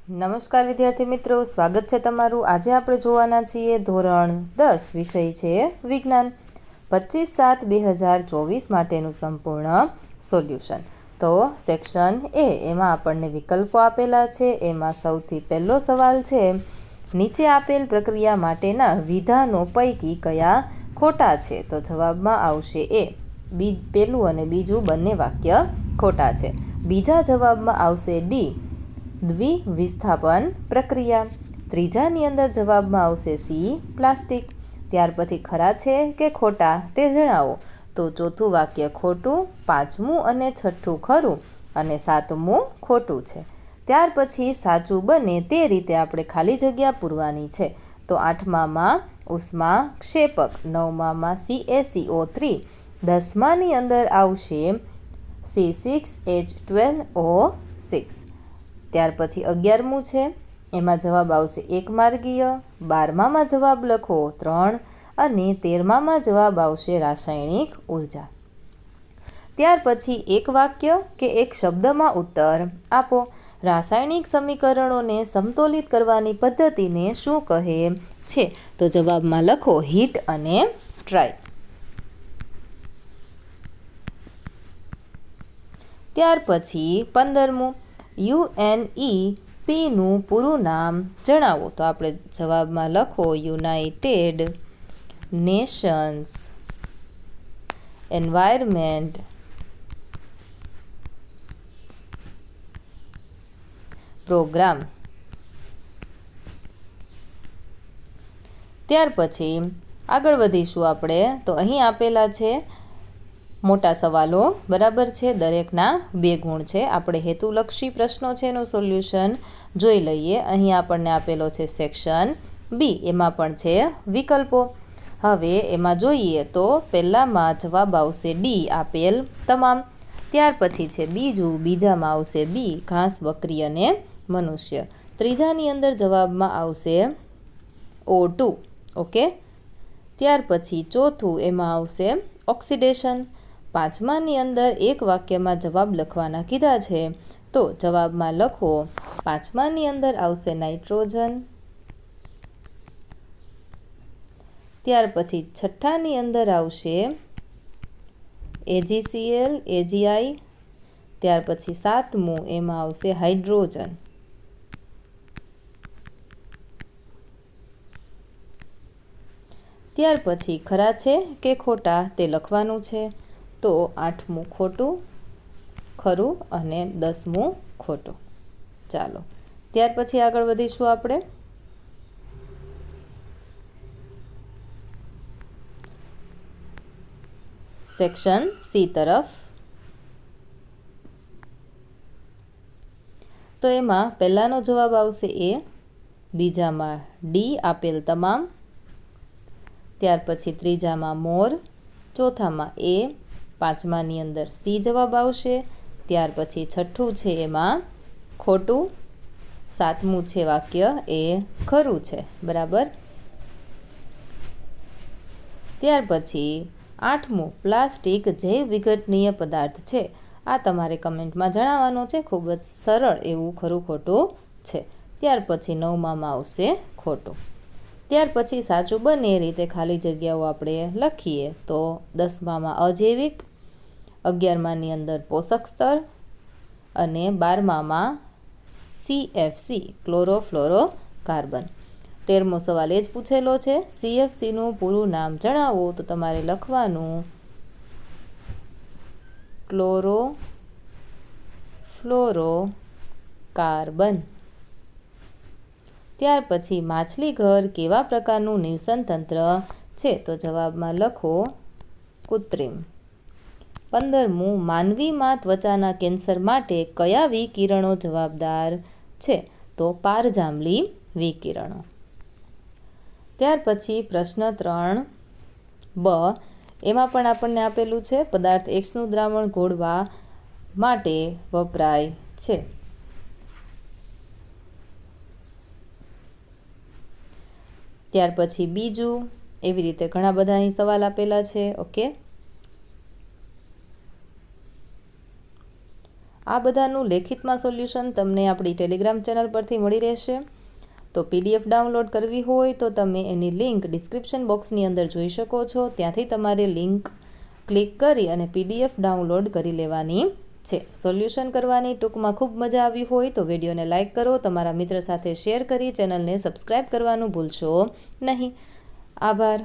નમસ્કાર વિદ્યાર્થી મિત્રો, સ્વાગત છે તમારું। આજે આપણે જોવાના છીએ ધોરણ 10 વિષય છે વિજ્ઞાન 25/7/2024 માટેનું સંપૂર્ણ સોલ્યુશન। તો સેક્શન એ એમાં આપણને વિકલ્પો આપેલા છે। એમાં સૌથી પહેલો સવાલ છે, નીચે આપેલ પ્રક્રિયા માટેના વિધાનો પૈકી કયા ખોટા છે? તો જવાબમાં આવશે એ, પહેલું અને બીજું બંને વાક્ય ખોટા છે। બીજા જવાબમાં આવશે ડી, દ્વિવિસ્થાપન પ્રક્રિયા। ત્રીજાની અંદર જવાબમાં આવશે સી, પ્લાસ્ટિક। ત્યાર પછી ખરા છે કે ખોટા તે જણાવો। તો ચોથું વાક્ય ખોટું, પાંચમું અને છઠ્ઠું ખરું અને સાતમું ખોટું છે। ત્યાર પછી સાચું બને તે રીતે આપણે ખાલી જગ્યા પૂરવાની છે। તો આઠમામાં ઉષ્માક્ષેપક, નવમામાં CaCO3, દસમાની અંદર આવશે C6H12O6। ત્યાર પછી 11મું છે, એમાં જવાબ આવશે એકમાર્ગીય। 12મામાં જવાબ લખો 3 અને 13મામાં જવાબ આવશે રાસાયણિક ઉર્જા। ત્યાર પછી એક વાક્ય કે એક શબ્દમાં ઉત્તર આપો। રાસાયણિક સમીકરણોને સમતોલિત કરવાની પદ્ધતિને શું કહે છે? તો જવાબમાં લખો હીટ અને ટ્રાય। ત્યાર પછી 15મું, UNEPનું પૂરું નામ જણાવો। તો આપણે જવાબમાં લખો યુનાઇટેડ નેશન્સ એન્વાયરમેન્ટ પ્રોગ્રામ। ત્યાર પછી આગળ વધીશું આપણે। તો અહીં આપેલા છે મોટા સવાલો, બરાબર છે, દરેકના 2 ગુણ છે। આપણે હેતુલક્ષી પ્રશ્નો છે એનું સોલ્યુશન જોઈ લઈએ। અહીં આપણને આપેલો છે સેક્શન બી, એમાં પણ છે વિકલ્પો। હવે એમાં જોઈએ તો પહેલામાં જવાબ આવશે ડી, આપેલ તમામ। ત્યાર પછી છે બીજું, બીજામાં આવશે બી, ઘાસ, બકરી અને મનુષ્ય। ત્રીજાની અંદર જવાબમાં આવશે O2, ઓકે। ત્યાર પછી ચોથું, એમાં આવશે ઓક્સિડેશન। પાંચમાની અંદર એક વાક્યમાં જવાબ લખવાના કીધા છે, તો જવાબમાં લખો, પાંચમાની અંદર આવશે નાઇટ્રોજન। ત્યાર પછી છઠ્ઠાની અંદર આવશે AgCl, AgI। ત્યાર પછી સાતમું, એમાં આવશે હાઇડ્રોજન। ત્યાર પછી ખરા છે કે ખોટા તે લખવાનું છે। તો આઠમું ખોટું, ખરું અને 10મું ખોટું। ચાલો ત્યાર પછી આગળ વધીશું આપણે। સેક્શન સી તરફ। તો એમાં પહેલાનો જવાબ આવશે એ, બીજામાં ડી, આપેલ તમામ। ત્યાર પછી ત્રીજામાં મોર, ચોથામાં એ, પાંચમાની અંદર સી જવાબ આવશે। ત્યાર પછી છઠ્ઠું છે એમાં ખોટું, સાતમું છે વાક્ય એ ખરું છે, બરાબર। ત્યાર પછી આઠમું, પ્લાસ્ટિક જૈવ વિઘટનીય પદાર્થ છે। આ તમારે કમેન્ટમાં જણાવવાનું છે, ખૂબ જ સરળ એવું ખરું ખોટું છે। ત્યાર પછી નવમામાં આવશે ખોટું। ત્યાર પછી સાચું બને એ રીતે ખાલી જગ્યાઓ આપણે લખીએ। તો 10મામાં અજૈવિક, 11માની અંદર પોષક સ્તર અને 12મામાં CFC, ક્લોરોફ્લોરોકાર્બન। 13મો સવાલ એ જ પૂછેલો છે, CFCનું પૂરું નામ જણાવો। તો તમારે લખવાનું ક્લોરોફ્લોરોકાર્બન। ત્યાર પછી માછલી ઘર કેવા પ્રકારનું નિવસન તંત્ર છે? તો જવાબમાં લખો કૃત્રિમ। 15મું, માનવીમાં ત્વચાના કેન્સર માટે કયા વિકિરણો જવાબદાર છે? તો પારજાંબલી વિકિરણો। ત્યાર પછી પ્રશ્ન 3બ, એમાં પણ આપણને આપેલું છે પદાર્થ Xનું દ્રાવણ ઘોળવા માટે વપરાય છે। ત્યાર પછી બીજું, એવી રીતે ઘણા બધા અહીં સવાલ આપેલા છે, ઓકે। આ બધાનું લેખિતમાં સોલ્યુશન તમને આપણી ટેલિગ્રામ ચેનલ પરથી મળી રહેશે. તો PDF ડાઉનલોડ કરવી હોય તો તમે એની લિંક ડિસ્ક્રિપ્શન બોક્સની અંદર જોઈ શકો છો. ત્યાંથી તમારે લિંક ક્લિક કરી અને PDF ડાઉનલોડ કરી લેવાની છે. સોલ્યુશન કરવાની ટૂંકમાં ખૂબ મજા આવી હોય તો વિડીયોને લાઇક કરો, તમારા મિત્ર સાથે શેર કરી ચેનલને સબસ્ક્રાઈબ કરવાનું ભૂલશો નહીં. આભાર.